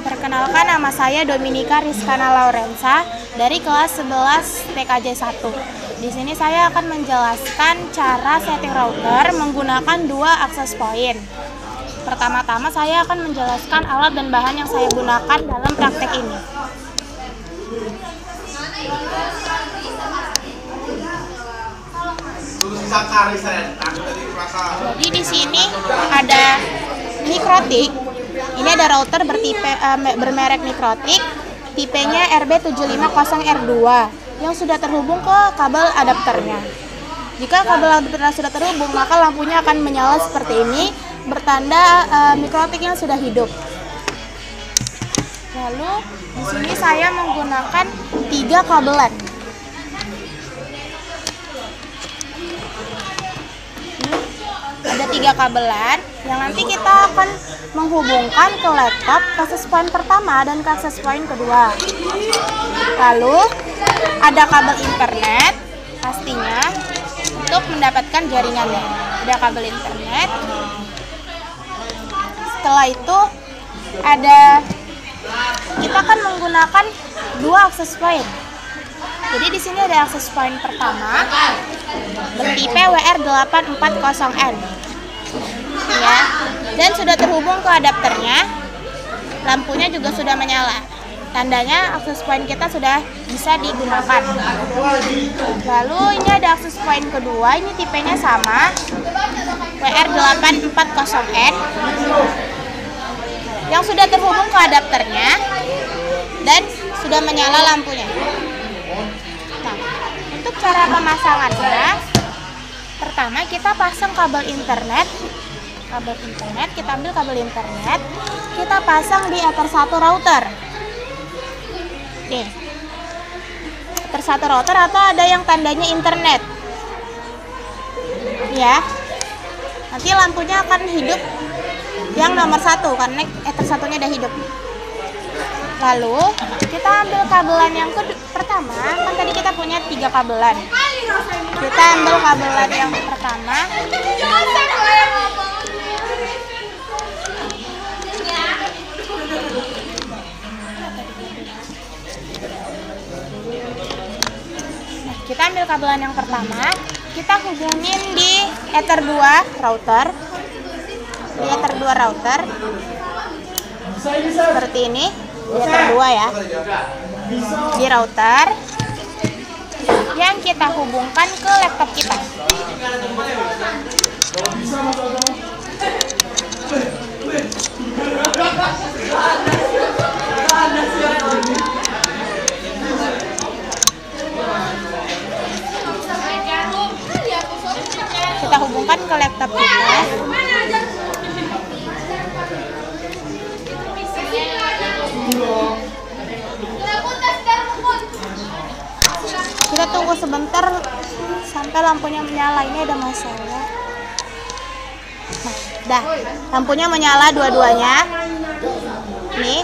Perkenalkan, nama saya Dominika Rizkana Laurensa dari kelas 11 TKJ 1. Di sini saya akan menjelaskan cara setting router menggunakan dua access point. Pertama-tama saya akan menjelaskan alat dan bahan yang saya gunakan dalam praktek ini. Jadi di sini ada Mikrotik. Ini ada router bermerek Mikrotik, tipenya RB750R2 yang sudah terhubung ke kabel adapternya. Jika kabel adapternya sudah terhubung, maka lampunya akan menyala seperti ini, bertanda Mikrotik yang sudah hidup. Lalu di sini saya menggunakan 3 kabelan. Ada 3 kabelan yang nanti kita akan menghubungkan ke laptop ke access point pertama dan ke access point kedua. Lalu ada kabel internet pastinya untuk mendapatkan jaringannya. Ada kabel internet. Setelah itu kita akan menggunakan 2 access point. Jadi di sini ada access point pertama bertipe WR840N. Ya, dan sudah terhubung ke adapternya. Lampunya juga sudah menyala. Tandanya access point kita sudah bisa digunakan. Lalu ini ada access point kedua, ini tipenya sama, WR840N, yang sudah terhubung ke adapternya dan sudah menyala lampunya. Nah, untuk cara pemasangannya, pertama kita pasang kabel internet. Kita ambil kabel internet, kita pasang di Ether 1 router. Nih, Ether 1 router atau ada yang tandanya internet. Ya, nanti lampunya akan hidup yang nomor 1 karena Ether 1-nya udah hidup. Lalu kita ambil kabelan yang pertama, kan tadi kita punya 3 kabelan. Kita ambil kabelan yang pertama. Kita ambil kabelan yang pertama, kita hubungin di Ether 2 router. Di Ether 2 router. Seperti ini. Di Ether 2 ya. Di router yang kita hubungkan ke laptop kita. Kita hubungkan ke laptop kita. Kita tunggu sebentar sampai lampunya menyala. Ini ada masalah. Nah, dah, lampunya menyala dua-duanya. Nih,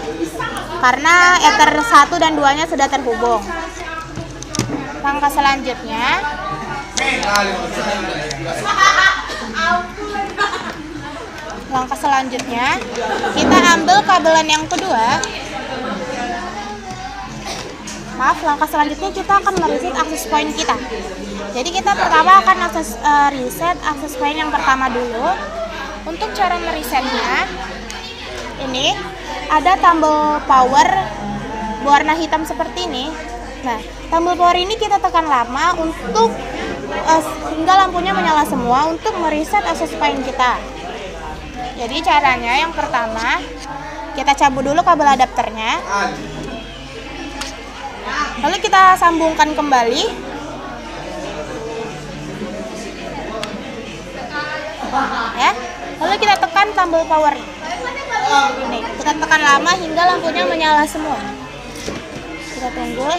karena Ether 1 dan 2-nya sudah terhubung. Langkah selanjutnya, kita ambil kabelan yang kedua. Langkah selanjutnya kita akan mereset access point kita. Jadi kita pertama akan reset access point yang pertama dulu. Untuk cara meresetnya, ini ada tombol power berwarna hitam seperti ini. Nah, tombol power ini kita tekan lama untuk hingga lampunya menyala semua untuk mereset access point kita. Jadi caranya yang pertama, kita cabut dulu kabel adapternya. Lalu kita sambungkan kembali. Ya. Lalu kita tekan tombol power. Ini, kita tekan lama hingga lampunya menyala semua. Kita tunggu.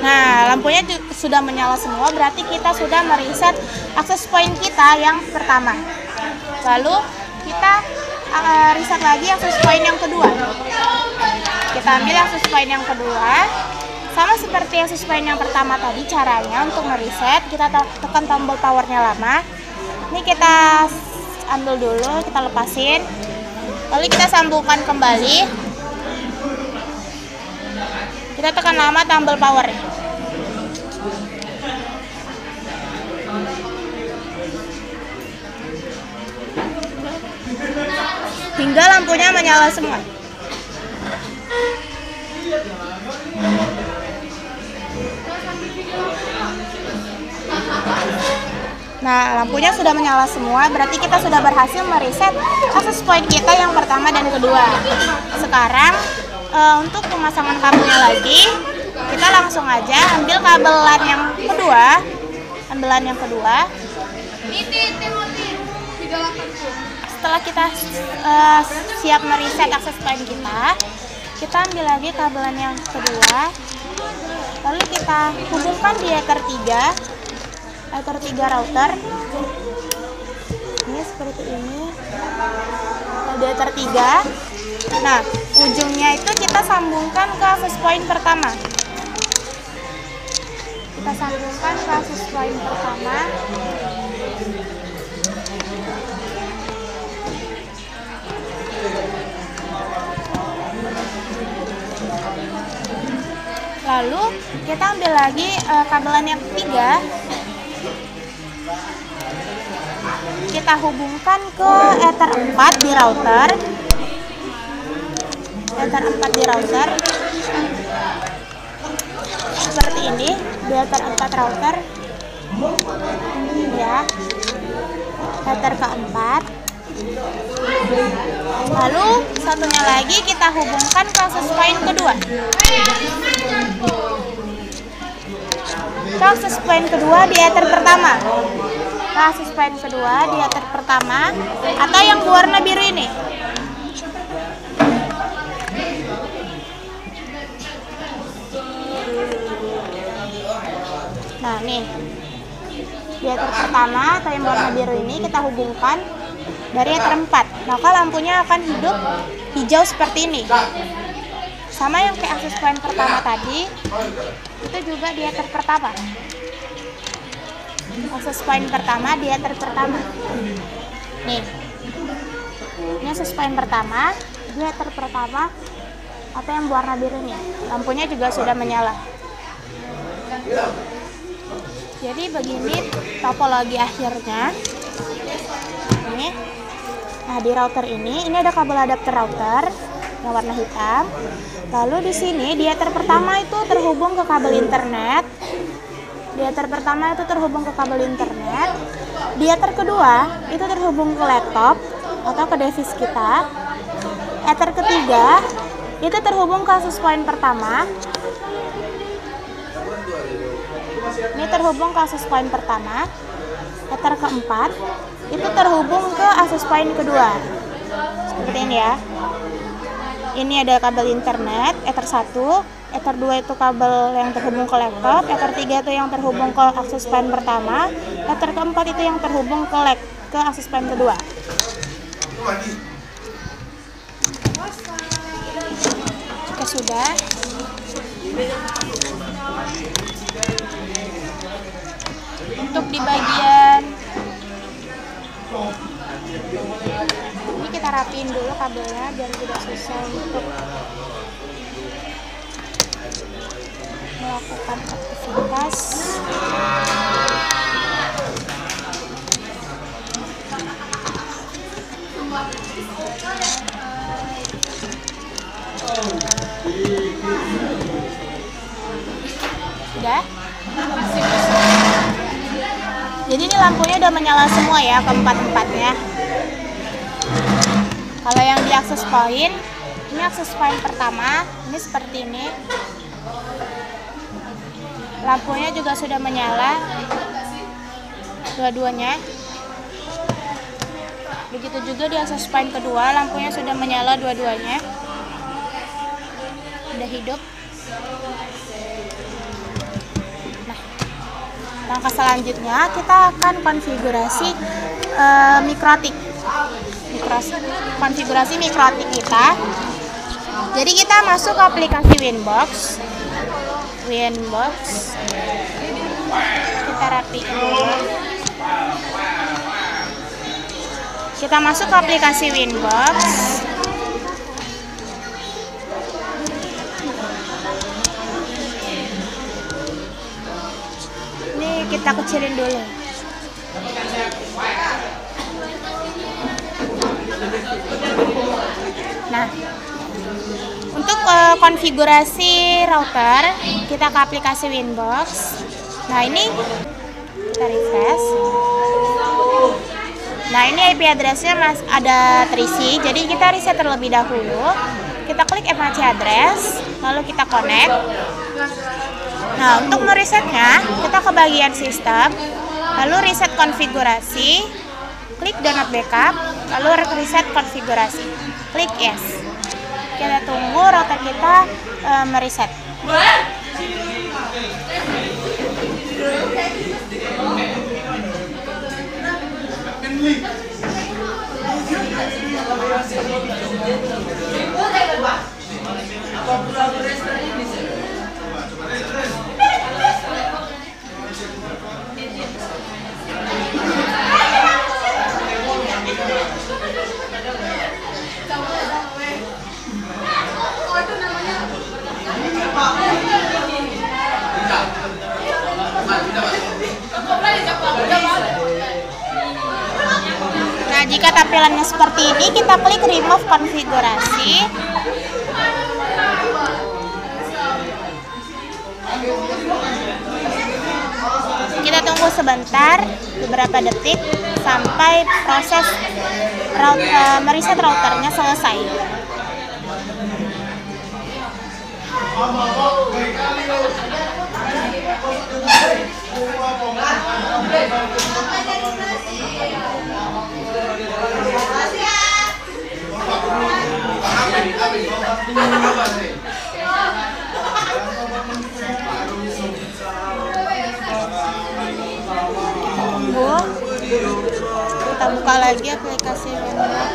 Nah, lampunya sudah menyala semua, berarti kita sudah mereset access point kita yang pertama. Lalu kita reset lagi access point yang kedua. Kita ambil access point yang kedua, Sama seperti access point yang pertama tadi, caranya untuk mereset kita tekan tombol powernya lama. Ini kita ambil dulu, kita lepasin, lalu kita sambungkan kembali. Kita tekan lama tombol power. Hingga lampunya menyala semua. Nah, lampunya sudah menyala semua, berarti kita sudah berhasil mereset access point kita yang pertama dan kedua. Sekarang untuk pemasangan kabelnya lagi, kita langsung aja ambil kabelan yang kedua. Setelah kita siap mereset access point kita ambil lagi kabelan yang kedua, lalu kita hubungkan di Ether 3 router. Ini seperti ini, di Ether 3. Nah, ujungnya itu kita sambungkan ke access point pertama. Lalu kita ambil lagi kabelan yang ketiga. Kita hubungkan ke Ether 4 di router. Seperti ini, di Ether 4 router. Ya. Ether keempat. Lalu satunya lagi kita hubungkan ke access point kedua. Access point kedua di Ether pertama. Atau yang warna biru ini. Nah, nih. Di Ether pertama atau yang warna biru ini kita hubungkan dari Ether 4. Maka lampunya akan hidup hijau seperti ini. Sama yang kayak access point pertama tadi, itu juga di Ether pertama. Access point pertama di Ether pertama. Nih. Ini access point pertama, di Ether pertama atau yang warna biru ini. Lampunya juga sudah menyala. Jadi begini topologi akhirnya. Ini. Nah, di router ini ada kabel adapter router yang warna hitam. Lalu di sini di Ether pertama itu terhubung ke kabel internet. Di Ether kedua itu terhubung ke laptop atau ke device kita. Ether ketiga itu terhubung ke access point pertama. Ini terhubung ke access point pertama. Ether keempat itu terhubung ke access point kedua. Seperti ini ya. Ini ada kabel internet, Ether 1, Ether 2 itu kabel yang terhubung ke laptop, Ether 3 itu yang terhubung ke access point pertama, Ether keempat itu yang terhubung ke access point kedua. Jika sudah, untuk di bagian ini kita rapiin dulu kabelnya biar tidak susah untuk melakukan aktivitas. Sudah? Jadi ini lampunya udah menyala semua ya, keempat-empatnya. Kalau yang di access point, ini access point pertama, ini seperti ini. Lampunya juga sudah menyala, dua-duanya. Begitu juga di access point kedua, lampunya sudah menyala dua-duanya. Udah hidup. Langkah selanjutnya kita akan konfigurasi konfigurasi mikrotik kita. Jadi kita masuk ke aplikasi Winbox. Winbox. Kita rapiin dulu. Kita masuk ke aplikasi Winbox. Ini kita kecilin dulu. Nah, untuk konfigurasi router, kita ke aplikasi Winbox. Nah, ini kita refresh. Nah, ini IP address-nya ada terisi, jadi kita reset terlebih dahulu. Kita klik MAC address, lalu kita connect. Nah, untuk meresetnya, kita ke bagian sistem, lalu reset konfigurasi, klik download backup, lalu reset konfigurasi, klik yes. Kita tunggu router kita mereset. Nah, jika tampilannya seperti ini, kita klik remove konfigurasi. Kita tunggu sebentar, beberapa detik, sampai proses mereset routernya selesai. Tunggu, kita buka lagi aplikasi Winbox.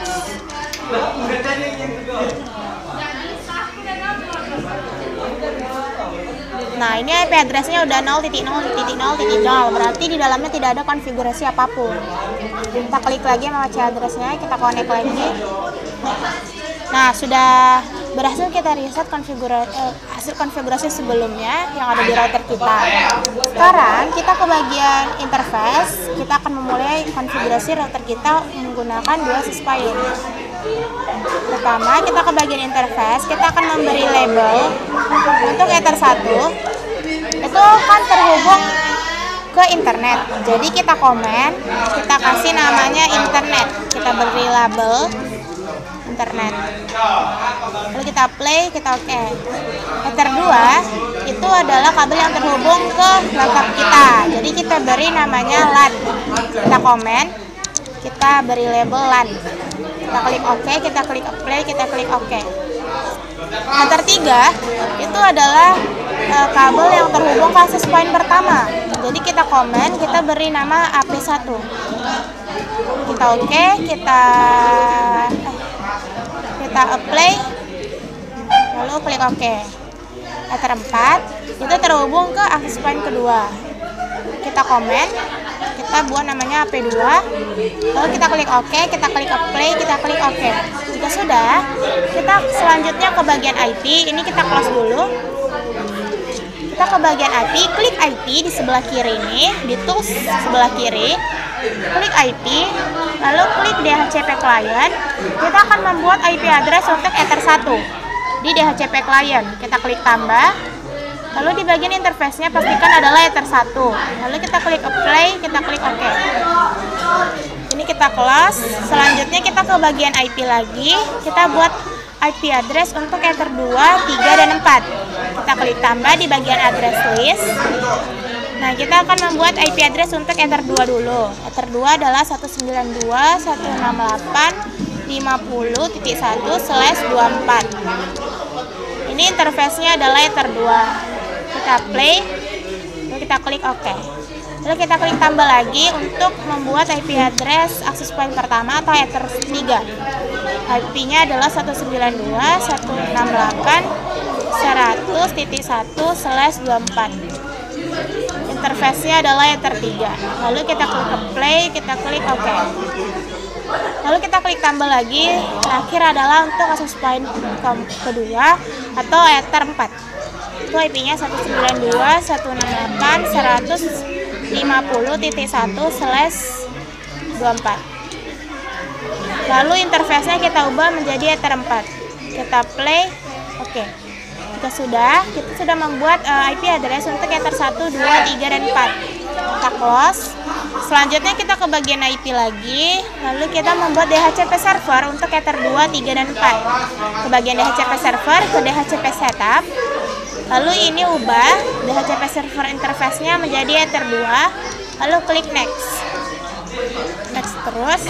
Nah, ini IP address-nya udah 0.0.0.0, berarti di dalamnya tidak ada konfigurasi apapun. Kita klik lagi MAC address-nya, kita connect lagi. Nah, sudah berhasil kita reset hasil konfigurasi sebelumnya yang ada di router kita. Sekarang kita ke bagian interface, kita akan memulai konfigurasi router kita menggunakan dua access point. Pertama, kita ke bagian interface, kita akan memberi label untuk Ether 1. Itu kan terhubung ke internet. Jadi kita komen, kita kasih namanya internet. Kita beri label internet. Lalu kita play, kita oke. Ether 2 itu adalah kabel yang terhubung ke laptop kita. Jadi kita beri namanya LAN. Kita komen, kita beri label LAN. Kita klik OK, kita klik play, kita klik OK. Ether 3 itu adalah kabel yang terhubung ke access point pertama. Jadi kita komen, kita beri nama AP1. Kita OK, kita apply, lalu klik OK. Ether 4 itu terhubung ke access point kedua. Kita komen, kita buat namanya AP2, lalu kita klik OK, kita klik apply, kita klik OK. Jika sudah, kita selanjutnya ke bagian IP. Ini kita close dulu. Kita ke bagian IP, klik IP di sebelah kiri ini, di tools sebelah kiri, klik IP, lalu klik DHCP client. Kita akan membuat IP address untuk Ether 1 di DHCP client. Kita klik tambah, lalu di bagian interface-nya pastikan adalah Ether 1. Lalu kita klik apply, kita klik OK. Ini kita close. Selanjutnya kita ke bagian IP lagi, kita buat IP address untuk Ether 2, 3, dan 4. Kita klik tambah di bagian address list. Nah, kita akan membuat IP address untuk Ether 2 dulu. Ether 2 adalah 192.168.50.1/24. Ini interface-nya adalah Ether 2. Kita play, lalu kita klik OK. Lalu kita klik tambah lagi untuk membuat IP address access point pertama atau Ether 3. IP-nya adalah 192.168.50.1/24. 100.1/24. Interface-nya adalah Ether 3. Lalu kita klik ke play, kita klik OK. Lalu kita klik tambah lagi. Terakhir adalah untuk access point kedua atau Ether 4. Itu IP-nya 192.168.150.1/24. Lalu interface-nya kita ubah menjadi Ether 4. Kita play, oke. Kita sudah membuat IP address untuk Ether 1, 2, 3, dan 4. Kita close. Selanjutnya kita ke bagian IP lagi. Lalu kita membuat DHCP server untuk Ether 2, 3, dan 4. Ke bagian DHCP server, ke DHCP setup. Lalu ini ubah DHCP server interface-nya menjadi Ether 2. Lalu klik next. Next terus.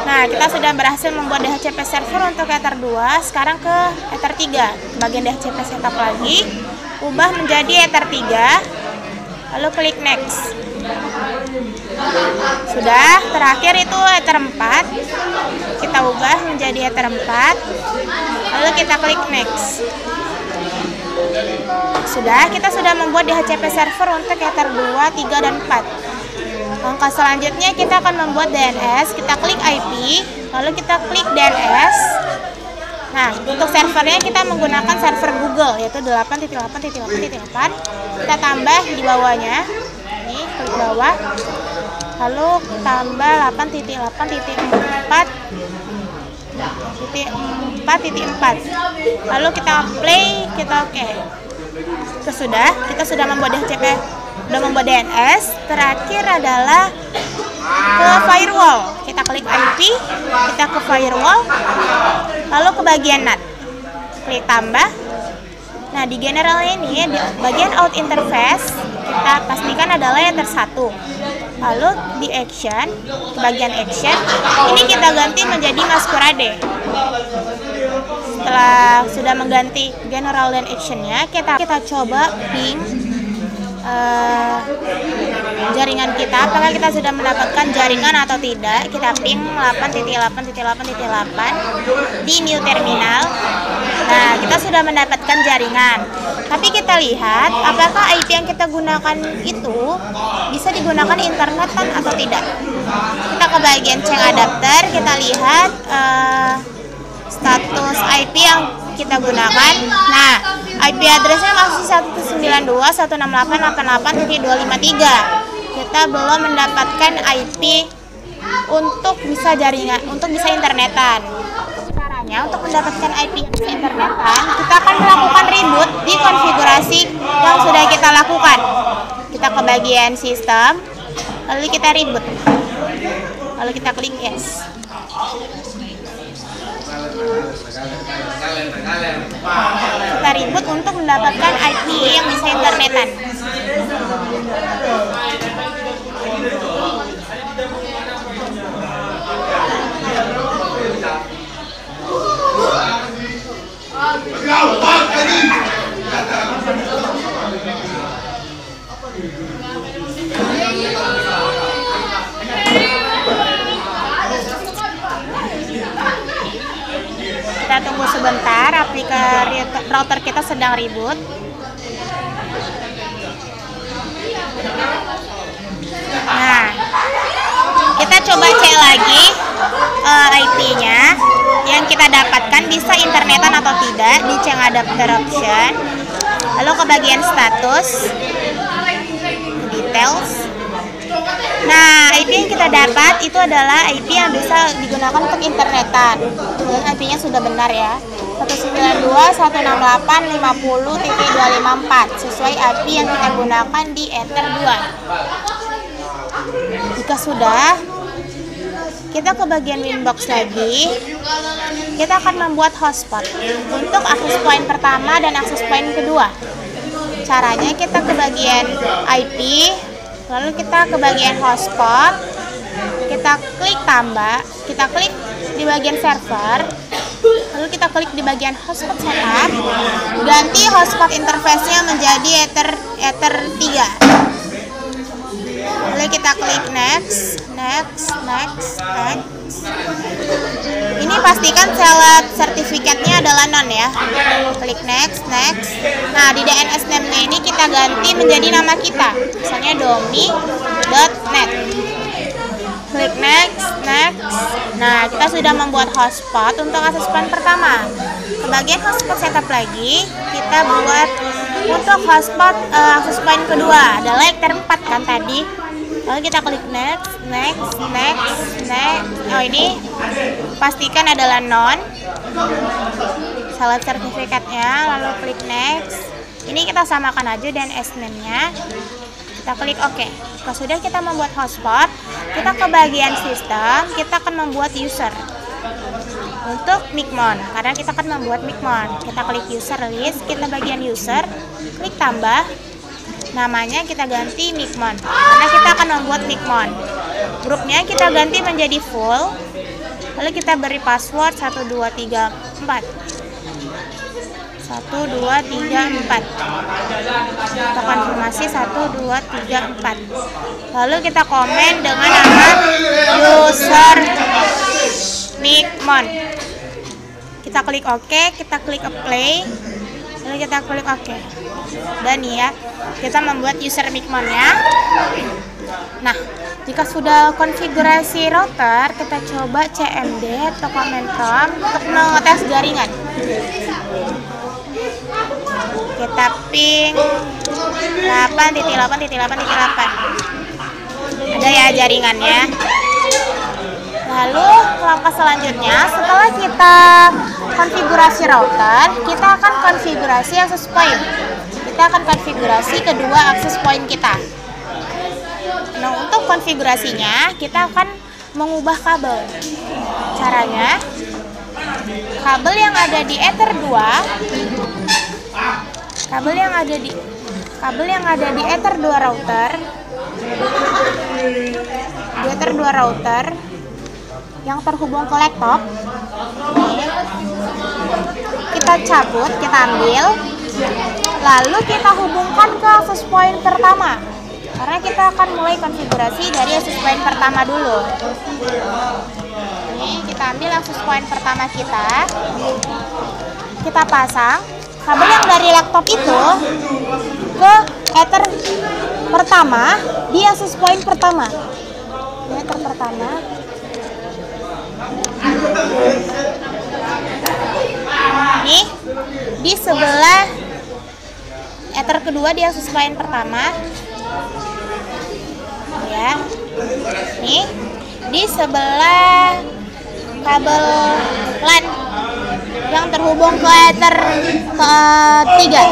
Nah, kita sudah berhasil membuat DHCP server untuk Ether 2. Sekarang ke Ether 3. Bagian DHCP setup lagi, ubah menjadi Ether 3. Lalu klik next. Sudah. Terakhir itu Ether 4. Kita ubah menjadi Ether 4. Lalu kita klik next. Sudah. Kita sudah membuat DHCP server untuk Ether 2, 3, dan 4. Langkah selanjutnya kita akan membuat DNS. Kita klik IP, lalu kita klik DNS. Nah, untuk servernya kita menggunakan server Google, yaitu 8.8.8.8. Kita tambah di bawahnya. Ini klik bawah. Lalu tambah 8.4.4.4. Lalu kita play, kita oke. Kita sudah membuat DHCP, sudah membuat DNS. Terakhir adalah ke firewall. Kita klik IP, kita ke firewall, lalu ke bagian NAT, klik tambah. Nah, di general ini, di bagian out interface, kita pastikan adalah Ether 1. Lalu di action, ke bagian action, ini kita ganti menjadi masquerade. Setelah sudah mengganti general dan actionnya, kita coba ping jaringan kita, apakah kita sudah mendapatkan jaringan atau tidak. Kita ping 8.8.8.8 di new terminal. Nah, kita sudah mendapatkan jaringan, tapi kita lihat apakah IP yang kita gunakan itu bisa digunakan internetan atau tidak. Kita ke bagian change adapter, kita lihat status IP yang kita gunakan. Nah, IP addressnya masih 192.168.88.253. Kita belum mendapatkan IP untuk bisa jaringan, untuk bisa internetan. Caranya untuk mendapatkan IP yang bisa internetan, kita akan melakukan reboot di konfigurasi yang sudah kita lakukan. Kita ke bagian sistem, lalu kita reboot. Lalu kita klik yes. Kita reboot untuk mendapatkan IP yang bisa internetan. Kita tunggu sebentar, router kita sedang reboot. Nah, kita coba cek lagi IP-nya yang kita dapatkan bisa internetan atau tidak di change adapter option. Lalu ke bagian status, details. Nah, IP yang kita dapat itu adalah IP yang bisa digunakan untuk internetan. Dan IP-nya sudah benar ya. 192.168.50.254 sesuai IP yang kita gunakan di Ether 2. Jika sudah, kita ke bagian Winbox lagi. Kita akan membuat hotspot untuk akses point pertama dan akses point kedua. Caranya kita ke bagian IP, lalu kita ke bagian hotspot, kita klik tambah, kita klik di bagian server, lalu kita klik di bagian hotspot setup, ganti hotspot interface-nya menjadi Ether 3. Lalu kita klik next. next. Ini pastikan select sertifikatnya adalah non ya. Klik next, next. Nah, di DNS name-nya ini kita ganti menjadi nama kita. Misalnya domi.net. Klik next, next. Nah, kita sudah membuat hotspot untuk akses point pertama. Ke bagian hotspot setup lagi, kita buat untuk hotspot akses point kedua. Adalah yang ter-4 kan tadi. Lalu kita klik next, next, next, next. Oh, ini pastikan adalah non. Select sertifikatnya, lalu klik next. Ini kita samakan aja DNS name-nya. Kita klik OK. Kalau sudah kita membuat hotspot, kita ke bagian sistem, kita akan membuat user. Untuk Micmon, karena kita akan membuat Micmon. Kita klik user list, kita bagian user, klik tambah. Namanya kita ganti Micmon, karena kita akan membuat Micmon. Grupnya kita ganti menjadi full. Lalu kita beri password 1234. 1234. Kita konfirmasi 1234. Lalu kita komen dengan nama user Micmon. Kita klik OK, kita klik apply. Lalu kita klik OK. Dan ya, kita membuat user Micmon ya. Nah, jika sudah konfigurasi router, kita coba cmd atau Comentom untuk mengetes jaringan. Kita ping 8.8.8.8. Ada ya jaringannya. Lalu langkah selanjutnya, setelah kita konfigurasi router, kita akan konfigurasi akses point. Kita akan konfigurasi kedua akses point kita. Nah, untuk konfigurasinya kita akan mengubah kabel. Caranya, kabel yang ada di Ether 2, kabel yang ada di Ether 2 router, di Ether 2 router yang terhubung ke laptop, kita cabut, kita ambil, lalu kita hubungkan ke akses point pertama. Karena kita akan mulai konfigurasi dari akses point pertama dulu. Ini kita ambil akses point pertama kita pasang kabel yang dari laptop itu ke Ether pertama di akses point pertama. Ini Ether pertama. Nih di sebelah Ether kedua di akses point pertama. Ya, nih di sebelah kabel LAN yang terhubung ke Ether ketiga.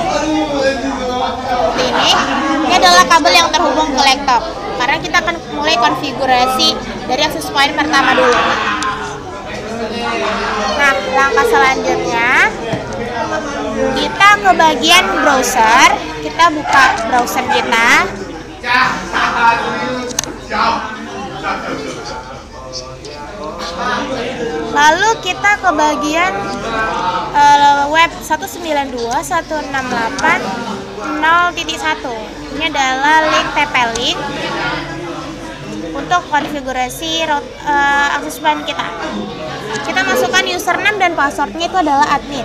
Ini adalah kabel yang terhubung ke laptop. Karena kita akan mulai konfigurasi dari akses point pertama dulu. Nah, langkah selanjutnya kita ke bagian browser. Kita buka browser kita. Lalu kita ke bagian web 192.168.0.1. Ini adalah link TP-Link untuk konfigurasi akses point kita. Kita masukkan username dan passwordnya itu adalah admin.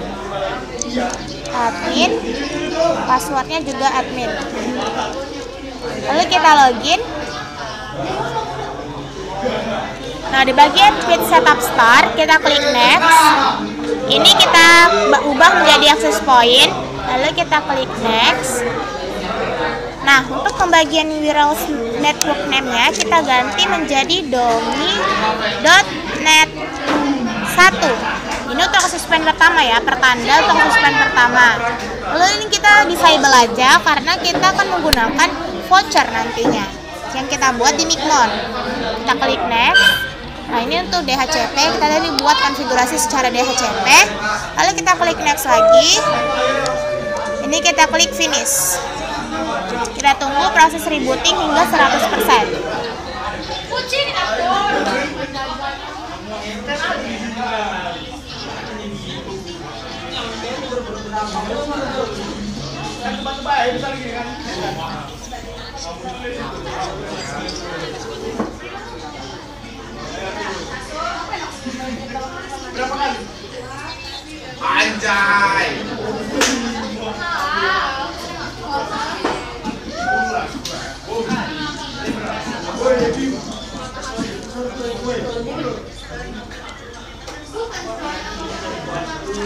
Passwordnya juga admin. Lalu kita login. Nah, di bagian page setup start, kita klik next. Ini kita ubah menjadi access point. Lalu kita klik next. Nah, untuk pembagian wireless network name-nya kita ganti menjadi domi.net 1. Ini untuk akses point pertama ya, pertanda untuk akses point pertama. Lalu ini kita disable aja karena kita akan menggunakan voucher nantinya yang kita buat di Micmon. Kita klik next. Nah, ini untuk DHCP, kita tadi buat konfigurasi secara DHCP. Lalu kita klik next lagi. Ini kita klik finish. Kita tunggu proses rebooting hingga 100%. Anjay.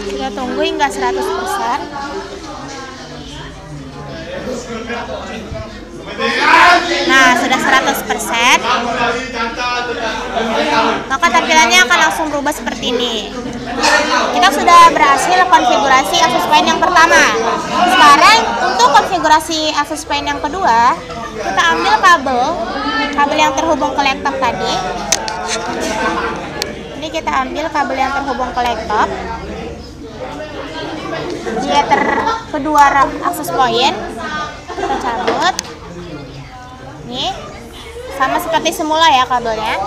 Kita tunggu hingga 100%. Nah, sudah 100%. Maka tampilannya akan langsung berubah seperti ini. Kita sudah berhasil konfigurasi access point yang pertama. Sekarang untuk konfigurasi access point yang kedua, kita ambil kabel yang terhubung ke laptop tadi. Ini kita ambil kabel yang terhubung ke laptop. Di ether kedua access point kita cabut. Nih, sama seperti semula ya kabelnya.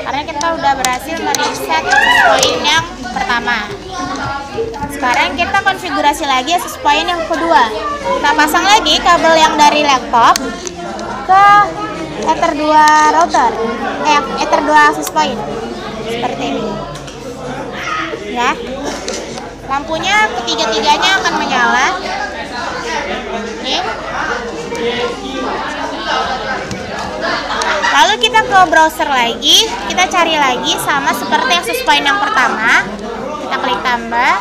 Karena kita udah berhasil mereset access point yang pertama. Sekarang kita konfigurasi lagi access point yang kedua. Kita pasang lagi kabel yang dari laptop ke ether 2 router, ether 2 access point. Seperti ini. Ya. Lampunya ketiga-tiganya akan menyala. Nih. Lalu kita ke browser lagi, kita cari lagi sama seperti access point yang pertama. Kita klik tambah.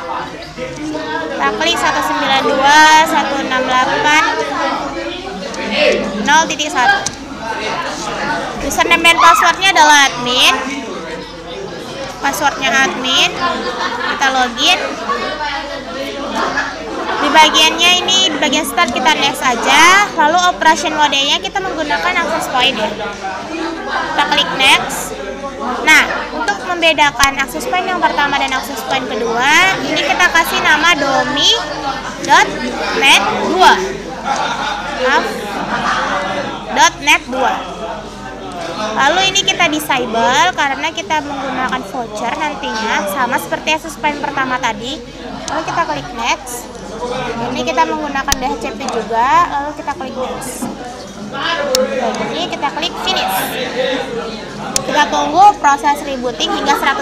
Kita klik 192.168.0.1. Username dan passwordnya adalah admin. Passwordnya admin. Kita login. Di bagiannya ini, di bagian start kita next aja. Lalu operation mode-nya kita menggunakan access point ya. Kita klik next. Nah, untuk membedakan access point yang pertama dan access point kedua, ini kita kasih nama domi.net2. .net 2. Lalu ini kita disable karena kita menggunakan voucher nantinya sama seperti access point pertama tadi. Lalu kita klik next. Ini kita menggunakan DHCP juga. Lalu kita klik next. Ini kita klik finish. Kita tunggu proses rebooting hingga 100%.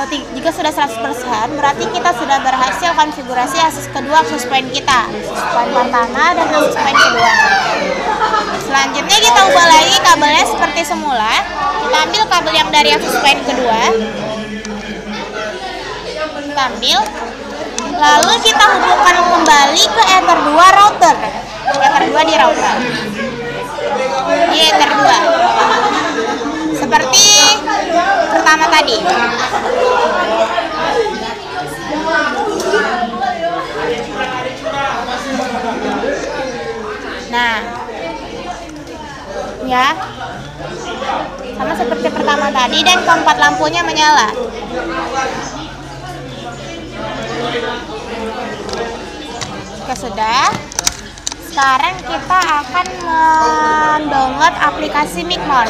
Jika sudah 100%, berarti kita sudah berhasil konfigurasi akses kedua access point kita, access point pertama dan access point kedua. Selanjutnya kita ubah lagi kabelnya seperti semula. Kita ambil kabel yang dari access point kedua, kita ambil, lalu kita hubungkan kembali ke ether 2 router, ether 2 di router, di ether 2 seperti pertama tadi. Nah, ya, sama seperti pertama tadi dan keempat lampunya menyala. Oke, sudah. Sekarang kita akan mendownload aplikasi Micmon.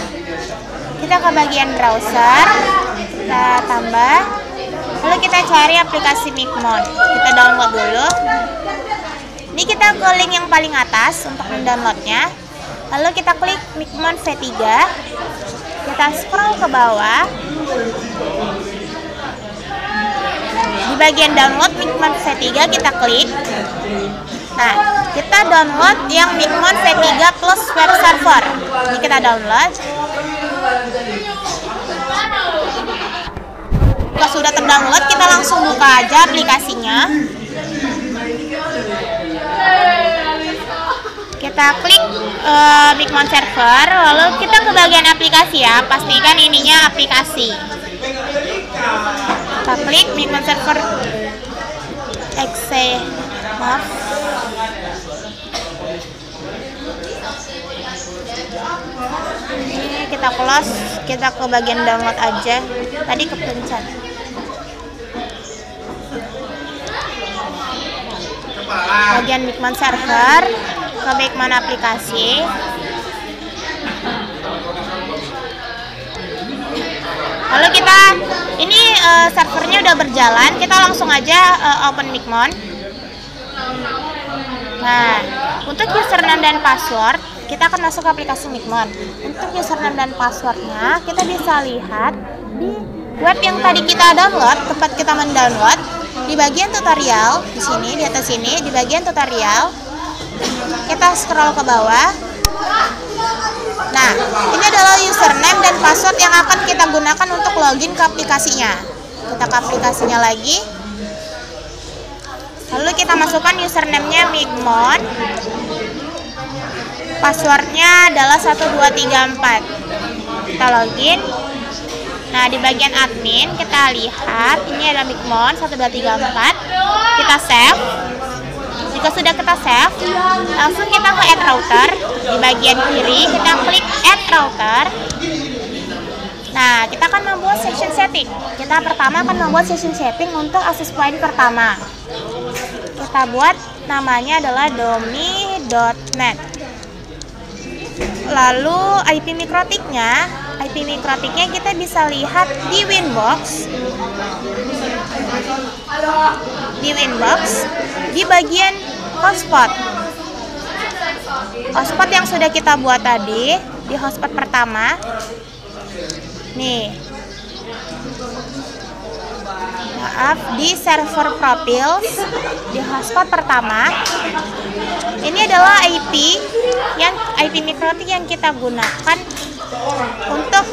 Kita ke bagian browser, kita tambah, lalu kita cari aplikasi Micmon. Kita download dulu. Ini kita ke link yang paling atas untuk mendownloadnya. Lalu kita klik Micmon V3. Kita scroll ke bawah. Di bagian download Micmon V3 kita klik. Nah, kita download yang Micmon V3 plus web server. Ini kita download. Jika sudah terdownload, kita langsung buka aja aplikasinya. Kita klik Micmon server, lalu kita ke bagian aplikasi ya. Pastikan ininya aplikasi. Kita klik Micmon server exe, maaf. Ini kita close, kita ke bagian download aja. Tadi kepencet. Bagian Micmon server, ke Micmon aplikasi. Lalu kita, ini servernya udah berjalan, kita langsung aja open Micmon. Nah, untuk username dan password, kita akan masuk ke aplikasi Micmon. Untuk username dan passwordnya, kita bisa lihat di web yang tadi kita download, tempat kita mendownload. Di bagian tutorial, di sini, di atas sini, di bagian tutorial, kita scroll ke bawah. Nah, ini adalah username dan password yang akan kita gunakan untuk login ke aplikasinya. Kita ke aplikasinya lagi. Lalu kita masukkan username-nya Micmon. Passwordnya adalah 1234. Kita login. Nah, di bagian admin kita lihat ini ada Micmon 1234. Kita save. Jika sudah kita save, langsung kita ke add router. Di bagian kiri kita klik add router. Nah, kita akan membuat session setting. Kita pertama akan membuat session setting untuk access point pertama. Kita buat namanya adalah domi.net. Lalu IP mikrotiknya kita bisa lihat di Winbox. Di bagian hotspot. Hotspot yang sudah kita buat tadi di hotspot pertama. Nih. Maaf, di server profils di hotspot pertama. Ini adalah IP mikrotik yang kita gunakan untuk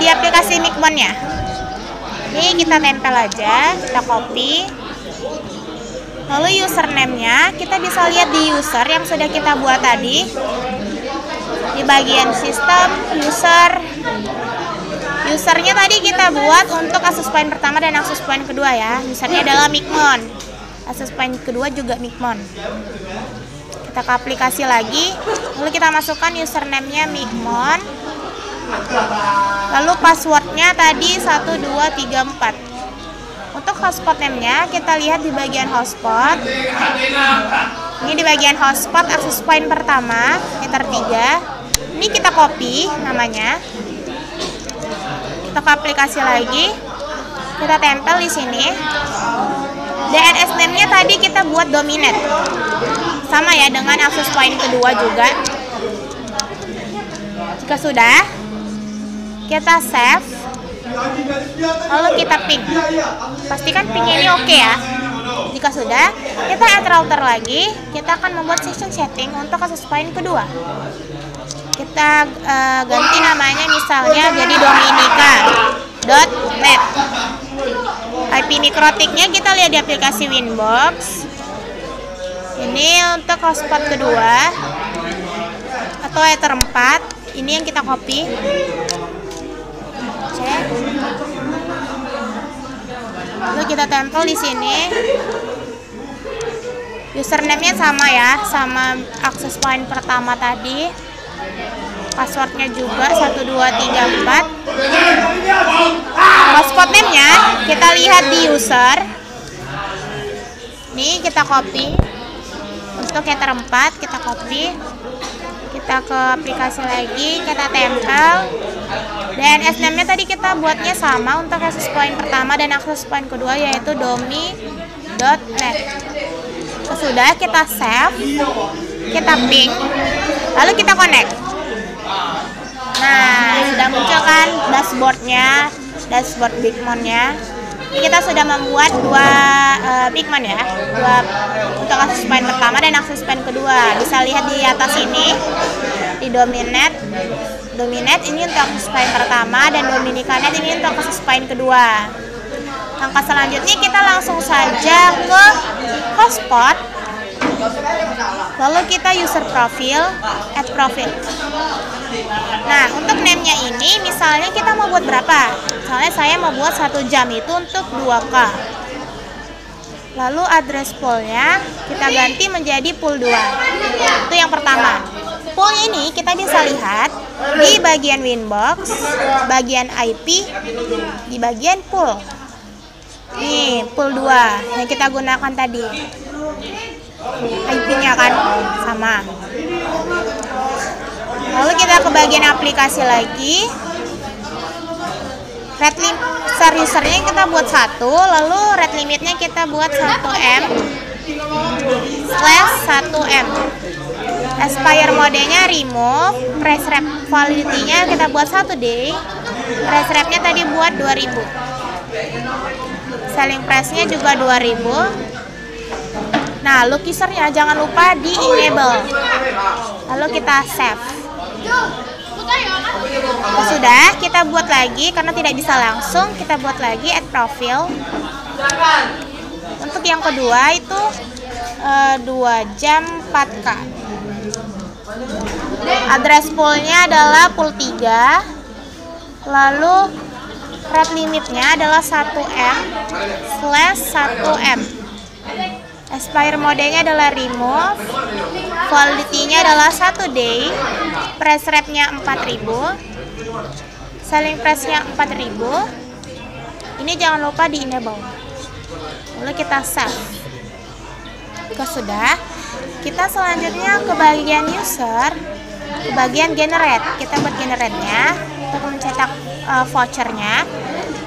di aplikasi Micmon-nya. Ini kita tempel aja, kita copy. Lalu username-nya kita bisa lihat di user yang sudah kita buat tadi. Di bagian sistem, usernya tadi kita buat untuk access point pertama dan access point kedua ya. Usernya adalah Micmon. Access point kedua juga Micmon. Kita ke aplikasi lagi, lalu kita masukkan username-nya Micmon. Lalu passwordnya tadi 1234. Untuk hotspot name-nya kita lihat di bagian hotspot. Ini di bagian hotspot access point pertama, enter 3. Ini kita copy namanya. Kita ke aplikasi lagi. Kita tempel di sini. DNS name-nya tadi kita buat dominet. Sama ya dengan access point kedua juga. Jika sudah, kita save. Lalu kita ping. Pastikan pingnya ini oke ya. Jika sudah, kita add router lagi. Kita akan membuat session setting untuk access point kedua. Kita ganti namanya misalnya jadi dominica.net. IP mikrotiknya kita lihat di aplikasi Winbox. Ini untuk hotspot kedua atau ether 4. Ini yang kita copy. Cek. Lalu kita tempel di sini. Username-nya sama ya, sama access point pertama tadi. Passwordnya juga 1234. Hotspot name-nya kita lihat di user. Nih kita copy. Untuk ether 4 kita copy. Kita ke aplikasi lagi, kita tempel. DNS name-nya tadi kita buatnya sama untuk access point pertama dan access point kedua, yaitu domi.net. Sudah, kita save, kita ping, lalu kita connect. Nah, sudah muncul kan dashboard Micmon-nya. Ini kita sudah membuat dua Micmon ya, dua untuk access point pertama dan access point kedua. Bisa lihat di atas ini di Dominet ini untuk access point pertama dan Dominica.net ini untuk access point kedua. Langkah selanjutnya kita langsung saja ke hotspot. Lalu kita user profile, add profile. Nah, untuk name-nya ini misalnya kita mau buat berapa? Misalnya saya mau buat 1 jam itu untuk 2K. Lalu address pool-nya kita ganti menjadi pool 2. Itu yang pertama. Pool ini kita bisa lihat di bagian Winbox, bagian IP, di bagian pool. Nih, pool 2 yang kita gunakan tadi. IP-nya kan sama. Lalu kita ke bagian aplikasi lagi. Rate limit usernya kita buat 1, lalu rate limitnya kita buat 1M/1M. Expire modenya remove, price rep validity-nya kita buat 1 day. Price rep-nya tadi buat 2000. Selling price-nya juga 2000. Nah, look user-nya jangan lupa di enable. Lalu kita save. Sudah, kita buat lagi karena tidak bisa langsung, kita buat lagi add profile. Untuk yang kedua itu 2 jam 4K. Address pool-nya adalah pool 3. Lalu rate limitnya adalah 1M/1M. Expire modenya adalah remove, validity-nya adalah 1 day, price rep-nya 4000, selling price-nya 4000. Ini jangan lupa di enable. Lalu kita save. Sudah, kita selanjutnya ke bagian user, ke bagian generate. Kita buat generate-nya untuk mencetak vouchernya.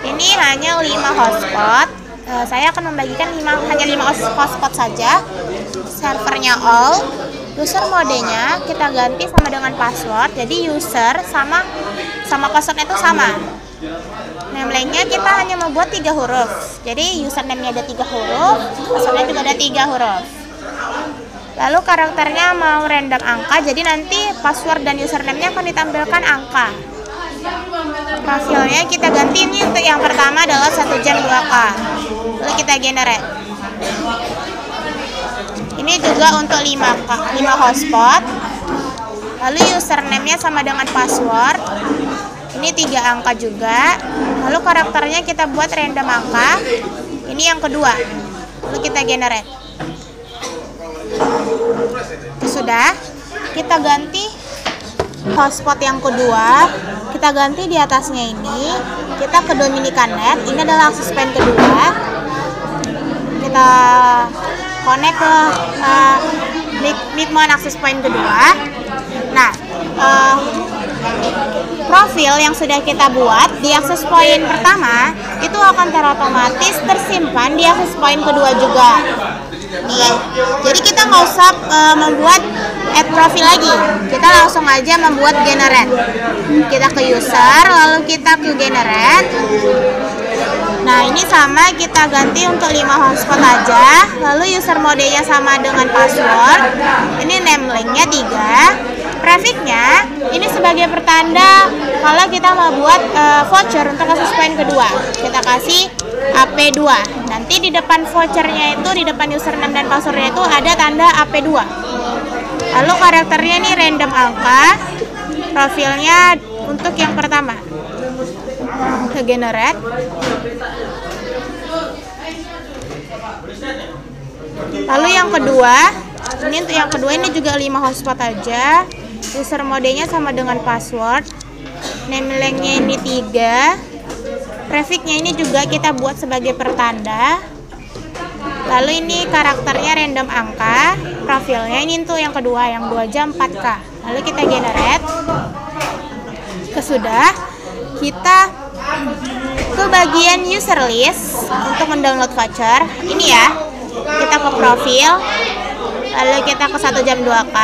Ini hanya 5 hotspot. Saya akan membagikan hanya 5 hotspot saja. Servernya all. User modenya kita ganti sama dengan password. Jadi user sama passwordnya itu sama. Name-nya kita hanya membuat 3 huruf. Jadi username-nya ada 3 huruf, passwordnya juga ada 3 huruf. Lalu karakternya mau random angka. Jadi nanti password dan username-nya akan ditampilkan angka. Profilnya kita ganti ini untuk yang pertama adalah 1 jam 2K. Lalu kita generate. Ini juga untuk 5 hotspot. Lalu username-nya sama dengan password. Ini 3 angka juga. Lalu karakternya kita buat random angka. Ini yang kedua. Lalu kita generate. Sudah, kita ganti hotspot yang kedua. Kita ganti di atasnya ini. Kita ke Dominican.net. Ini adalah akses point kedua. Kita connect ke Mipmon akses point kedua. Nah, profil yang sudah kita buat di akses point pertama itu akan terotomatis tersimpan di akses point kedua juga. Nih, jadi kita nggak usah membuat add profil lagi. Kita langsung aja membuat generate. Kita ke user, lalu kita ke generate. Nah, ini sama kita ganti untuk 5 hotspot aja. Lalu user modenya sama dengan password. Ini name linknya 3. Prefixnya ini sebagai pertanda kalau kita mau buat voucher untuk akses point kedua. Kita kasih AP2. Nanti di depan vouchernya itu, di depan username dan passwordnya itu ada tanda AP2. Lalu karakternya ini random angka. Profilnya untuk yang pertama. Ke generate. Lalu yang kedua, ini untuk yang kedua ini juga 5 hotspot aja. User modenya sama dengan password. Name linknya ini 3. Prefixnya ini juga kita buat sebagai pertanda. Lalu ini karakternya random angka. Profilnya ini untuk yang kedua, yang 2 jam 4K. Lalu kita generate. Sudah, kita ke bagian user list untuk mendownload voucher. Ini ya, kita ke profil, lalu kita ke 1 jam 2K.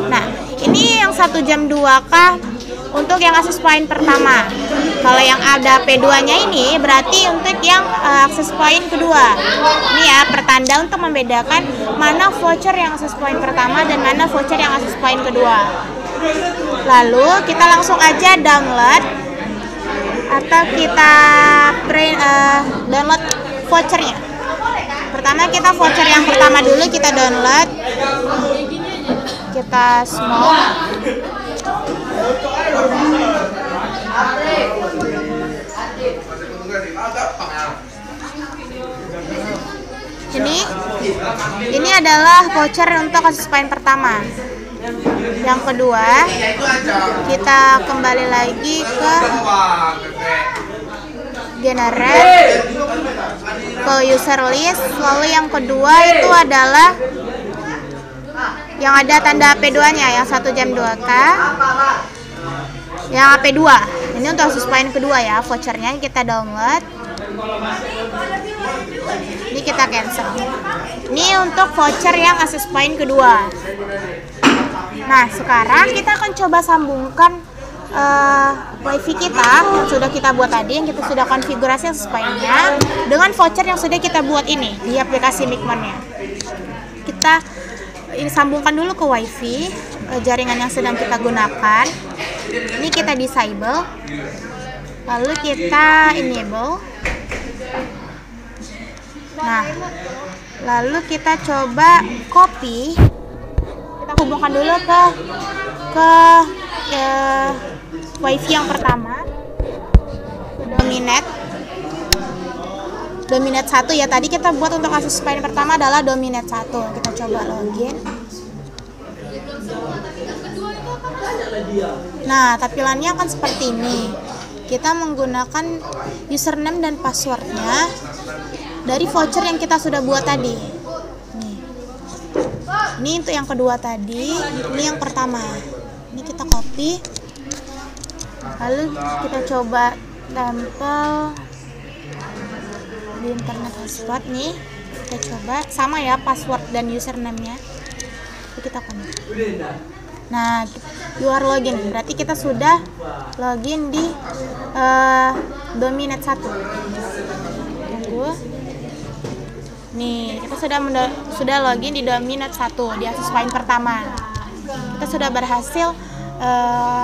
Nah, ini yang 1 jam 2K untuk yang akses point pertama. Kalau yang ada P2-nya ini berarti untuk yang akses point kedua. Ini ya, pertanda untuk membedakan mana voucher yang akses point pertama dan mana voucher yang akses point kedua. Lalu kita langsung aja download atau kita download vouchernya. Pertama kita voucher yang pertama dulu kita download. Kita small. Ini adalah voucher untuk akses point pertama. Yang kedua, kita kembali lagi ke generate, ke user list. Lalu yang kedua itu adalah yang ada tanda AP2-nya, yang 1 jam 2K, yang AP2. Ini untuk akses point kedua ya, vouchernya kita download. Ini kita cancel. Ini untuk voucher yang akses point kedua. Nah, sekarang kita akan coba sambungkan wifi kita yang sudah kita buat tadi, yang kita sudah konfigurasi akses point-nya dengan voucher yang sudah kita buat ini di aplikasi Micmon-nya. Kita sambungkan dulu ke wifi jaringan yang sedang kita gunakan. Ini kita disable, lalu kita enable. Nah, lalu kita coba copy. Kita hubungkan dulu ke wifi yang pertama. Dominate 1 ya, tadi kita buat untuk akses point pertama adalah Dominate 1. Kita coba login. Nah, tampilannya akan seperti ini. Kita menggunakan username dan passwordnya dari voucher yang kita sudah buat tadi. Ini untuk yang kedua tadi, ini yang pertama. Ini kita copy. Lalu kita coba tempel di internet hotspot nih. Kita coba sama ya password dan username-nya. Kita connect. Nah, you are login. Berarti kita sudah login di Dominate 1. Tunggu. Nih, kita sudah login di Dominate 1 di akses point pertama. Kita sudah berhasil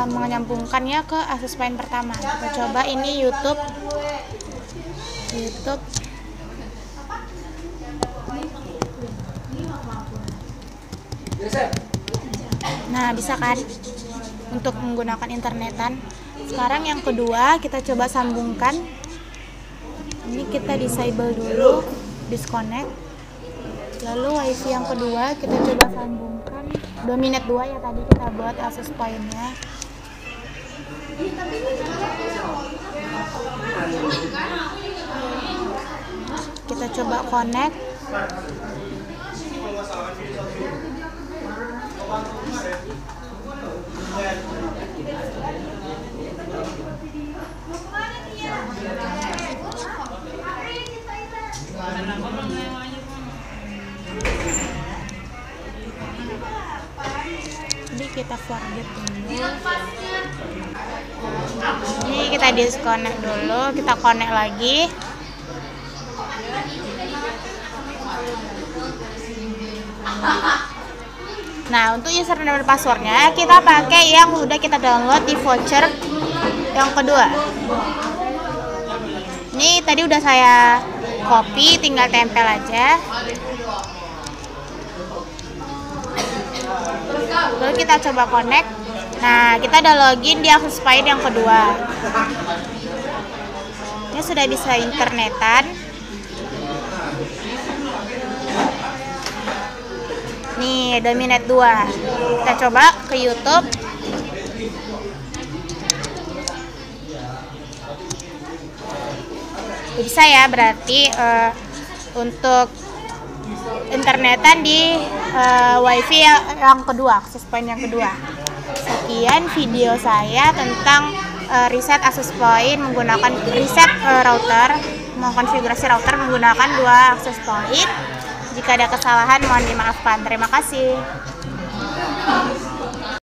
menyambungkannya ke akses point pertama. Kita coba ini YouTube. Nah, bisa kan untuk menggunakan internetan. Sekarang yang kedua kita coba sambungkan. Ini kita disable dulu, disconnect. Lalu wifi yang kedua kita coba sambungkan. Dominate 2 ya, tadi kita buat access point-nya. Kita coba connect. Jadi kita forget dulu. Ini kita disconnect dulu, kita connect lagi. Nah, untuk username dan passwordnya kita pakai yang udah kita download di voucher yang kedua. Ini tadi udah saya copy, tinggal tempel aja. Lalu kita coba connect. Nah, kita udah login di akses point yang kedua. Ini sudah bisa internetan. Nih, Dominate 2. Kita coba ke YouTube. Bisa ya, berarti untuk internetan di wifi yang kedua, akses point yang kedua. Sekian video saya tentang reset akses point menggunakan router, mengkonfigurasi router menggunakan 2 akses point. Jika ada kesalahan mohon dimaafkan. Terima kasih.